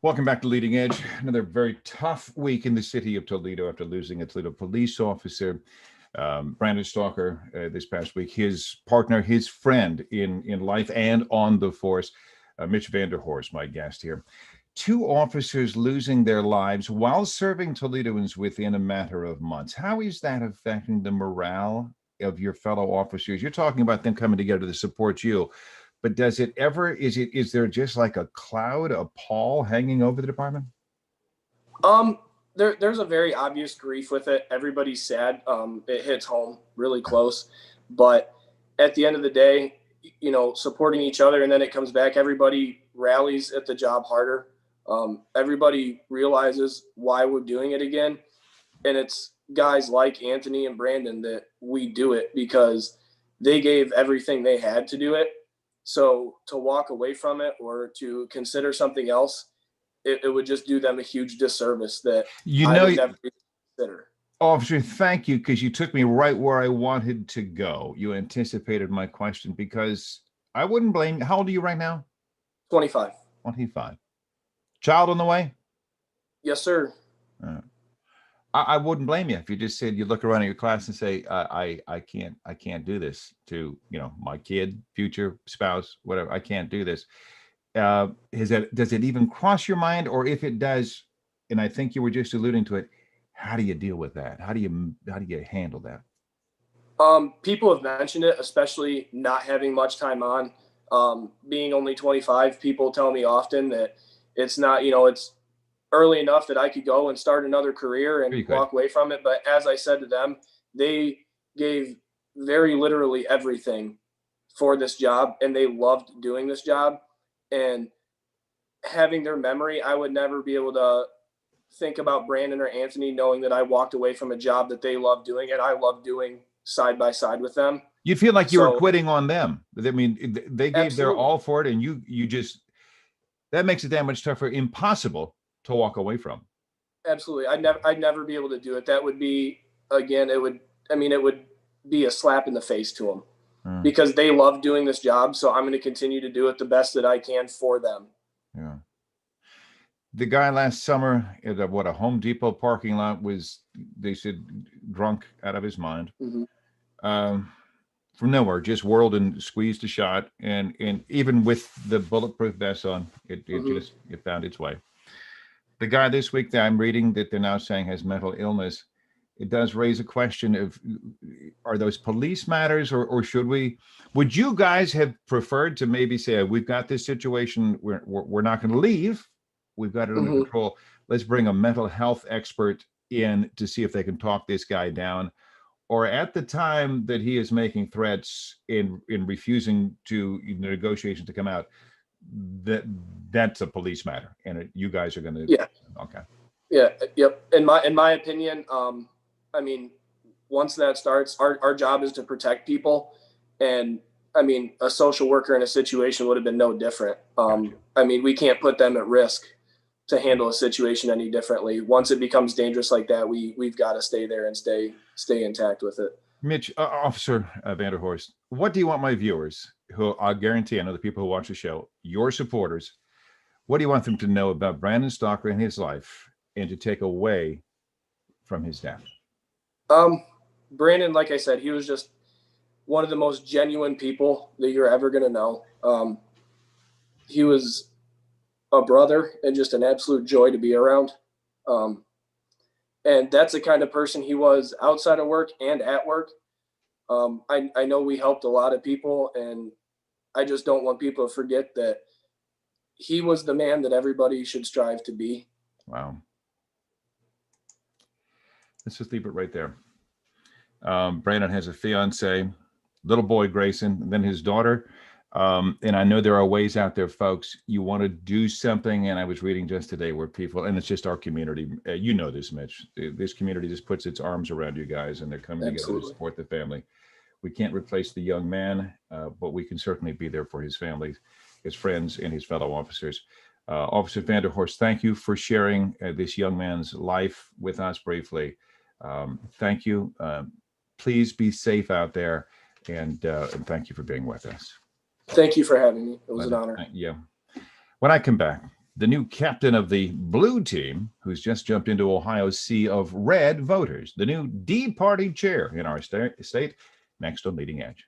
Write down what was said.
Welcome back to Leading Edge. Another very tough week in the city of Toledo after losing a Toledo police officer, Brandon Stalker, this past week. His partner, his friend in life and on the force, Mitch Vanderhorst, my guest here. Two officers losing their lives while serving Toledoans within a matter of months. How is that affecting the morale of your fellow officers? You're talking about them coming together to support you. But does it ever, is there just like a cloud, a pall hanging over the department? There's a very obvious grief with it. Everybody's sad. It hits home really close. But at the end of the day, supporting each other, and then it comes back, everybody rallies at the job harder. Everybody realizes why we're doing it again. And it's guys like Anthony and Brandon that we do it because they gave everything they had to do it. So to walk away from it or to consider something else, it would just do them a huge disservice that I would never consider. Officer, thank you, because you took me right where I wanted to go. You anticipated my question because I wouldn't blame you. How old are you right now? 25. 25. Child on the way? Yes, sir. I wouldn't blame you if you just said, you look around at your class and say, I can't do this to, my kid, future spouse, whatever. I can't do this. Does it even cross your mind? Or if it does, and I think you were just alluding to it, how do you deal with that? How do you handle that? People have mentioned it, especially not having much time on. Being only 25, people tell me often that it's not, it's early enough that I could go and start another career and walk away from it. But as I said to them, they gave very literally everything for this job, and they loved doing this job. And having their memory, I would never be able to think about Brandon or Anthony knowing that I walked away from a job that they love doing and I love doing side by side with them. You feel like you were quitting on them. I mean, they gave their all for it, and you just, that makes it that much tougher, impossible to walk away from. Absolutely. I'd never be able to do it. That would be, again, it would be a slap in the face to them because they love doing this job. So I'm going to continue to do it the best that I can for them. Yeah. The guy last summer at a Home Depot parking lot was, they said, drunk out of his mind. Mm-hmm. From nowhere, just whirled and squeezed a shot. And even with the bulletproof vest on, it found its way. The guy this week that I'm reading that they're now saying has mental illness, it does raise a question of, are those police matters or would you guys have preferred to maybe say, we've got this situation, we're not going to leave, we've got it under control, let's bring a mental health expert in to see if they can talk this guy down? Or at the time that he is making threats in refusing to negotiations to come out, that's a police matter, and you guys are going to okay. Yeah. Yep. In my opinion, I mean, once that starts, our job is to protect people, and I mean, a social worker in a situation would have been no different. I mean, we can't put them at risk to handle a situation any differently. Once it becomes dangerous like that, we've got to stay there and stay intact with it. Mitch, Officer Vanderhorst, what do you want my viewers, who I guarantee, I know the people who watch the show, your supporters, what do you want them to know about Brandon Stalker and his life, and to take away from his death? Brandon, like I said, he was just one of the most genuine people that you're ever going to know. He was a brother and just an absolute joy to be around. And that's the kind of person he was outside of work and at work. I know we helped a lot of people, and I just don't want people to forget that he was the man that everybody should strive to be. Wow. Let's just leave it right there. Brandon has a fiance, little boy Grayson, and then his daughter. And I know there are ways out there, folks. You want to do something, and I was reading just today where people, and it's just our community. You know this, Mitch. This community just puts its arms around you guys, and they're coming together to support the family. We can't replace the young man, but we can certainly be there for his family, his friends, and his fellow officers. Officer Vanderhorst, thank you for sharing this young man's life with us briefly. Thank you. Please be safe out there, and thank you for being with us. Thank you for having me. It was an honor. Yeah. When I come back, the new captain of the blue team, who's just jumped into Ohio's sea of red voters, the new D party chair in our state, next on Leading Edge.